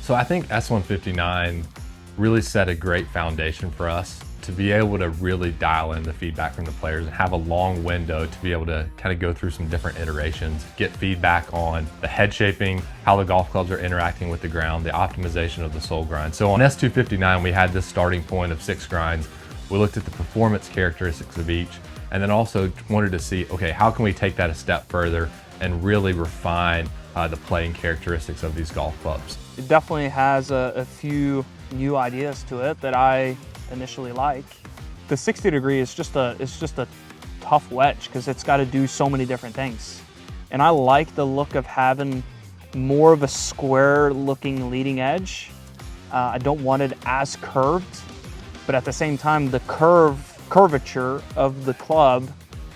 So I think S259 really set a great foundation for us to be able to really dial in the feedback from the players and have a long window to be able to kind of go through some different iterations, get feedback on the head shaping, how the golf clubs are interacting with the ground, the optimization of the sole grind. So on S259, we had this starting point of 6 grinds. We looked at the performance characteristics of each, and then also wanted to see, okay, how can we take that a step further and really refine the playing characteristics of these golf clubs. It definitely has a few new ideas to it that I initially like. The 60 degree is just a tough wedge because it's got to do so many different things. And I like the look of having more of a square looking leading edge. I don't want it as curved, but at the same time, the curvature of the club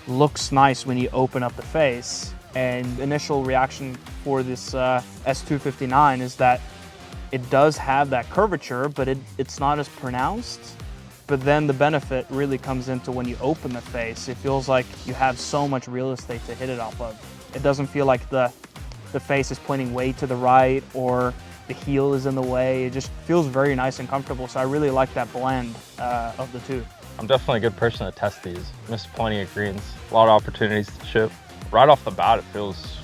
looks nice when you open up the face. And initial reaction for this S259 is that it does have that curvature, but it's not as pronounced. But then the benefit really comes into when you open the face. It feels like you have so much real estate to hit it off of. It doesn't feel like the face is pointing way to the right or the heel is in the way. It just feels very nice and comfortable. So I really like that blend of the two. I'm definitely a good person to test these. Missed plenty of greens, a lot of opportunities to chip. Right off the bat, it feels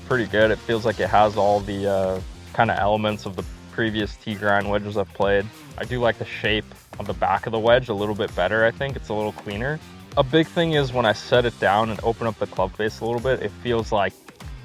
pretty good. It feels like it has all the kind of elements of the previous tee grind wedges I've played. I do like the shape of the back of the wedge a little bit better, I think. It's a little cleaner. A big thing is when I set it down and open up the club face a little bit, it feels like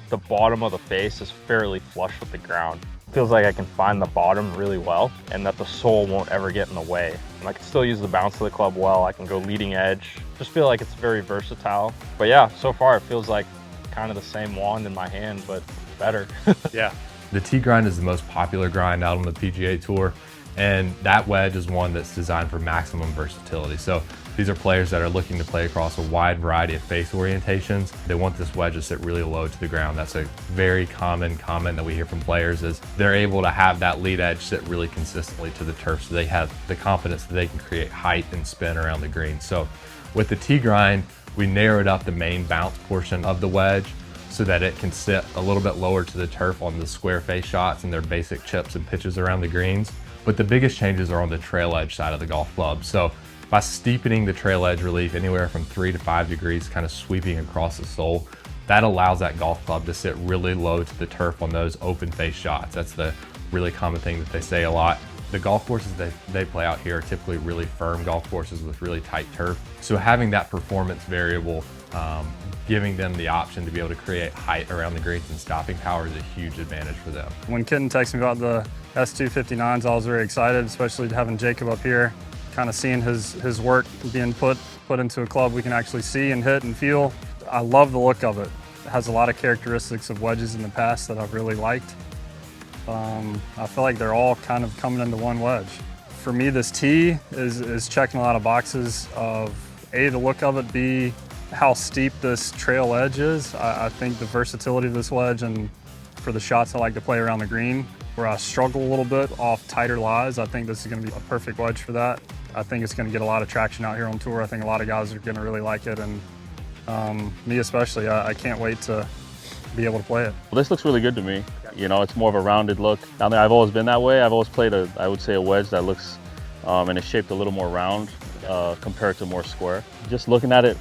the bottom of the face is fairly flush with the ground. It feels like I can find the bottom really well and that the sole won't ever get in the way. And I can still use the bounce of the club well. I can go leading edge. Just feel like it's very versatile. But yeah, so far it feels like kind of the same wand in my hand, but better. Yeah. The tee grind is the most popular grind out on the PGA Tour, and that wedge is one that's designed for maximum versatility. So these are players that are looking to play across a wide variety of face orientations. They want this wedge to sit really low to the ground. That's a very common comment that we hear from players is they're able to have that lead edge sit really consistently to the turf, so they have the confidence that they can create height and spin around the green. So with the tee grind, we narrowed up the main bounce portion of the wedge so that it can sit a little bit lower to the turf on the square face shots and their basic chips and pitches around the greens. But the biggest changes are on the trail edge side of the golf club. So by steepening the trail edge relief anywhere from 3 to 5 degrees, kind of sweeping across the sole, that allows that golf club to sit really low to the turf on those open face shots. That's the really common thing that they say a lot. The golf courses that they play out here are typically really firm golf courses with really tight turf. So having that performance variable, giving them the option to be able to create height around the greens and stopping power is a huge advantage for them. When Kitten texted me about the S259s, I was very excited, especially having Jacob up here, kind of seeing his work being put into a club we can actually see and hit and feel. I love the look of it. It has a lot of characteristics of wedges in the past that I've really liked. I feel like they're all kind of coming into one wedge. For me, this tee is checking a lot of boxes of A, the look of it, B, how steep this trail edge is. I think the versatility of this wedge, and for the shots I like to play around the green, where I struggle a little bit off tighter lies, I think this is going to be a perfect wedge for that. I think it's going to get a lot of traction out here on tour. I think a lot of guys are going to really like it, and me especially. I can't wait to be able to play it. Well, this looks really good to me. You know, it's more of a rounded look. Down there, I've always been that way. I've always played I would say a wedge that looks and is shaped a little more round compared to more square. Just looking at it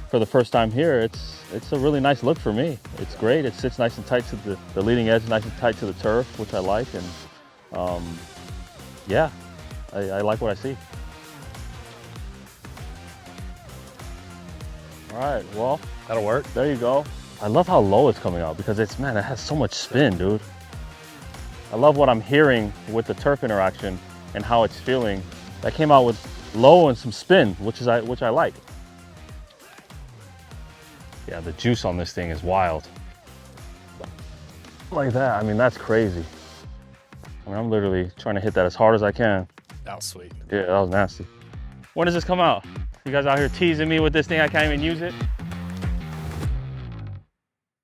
for the first time here, it's a really nice look for me. It's great. It sits nice and tight to the leading edge, nice and tight to the turf, which I like. And yeah, I like what I see. All right, well, That'll work. there you go. I love how low it's coming out because it has so much spin, dude. I love what I'm hearing with the turf interaction and how it's feeling. That came out with low and some spin, which I like. Yeah, the juice on this thing is wild. Like that, I mean, that's crazy. I mean, I'm literally trying to hit that as hard as I can. That was sweet. Yeah, that was nasty. When does this come out? You guys out here teasing me with this thing, I can't even use it?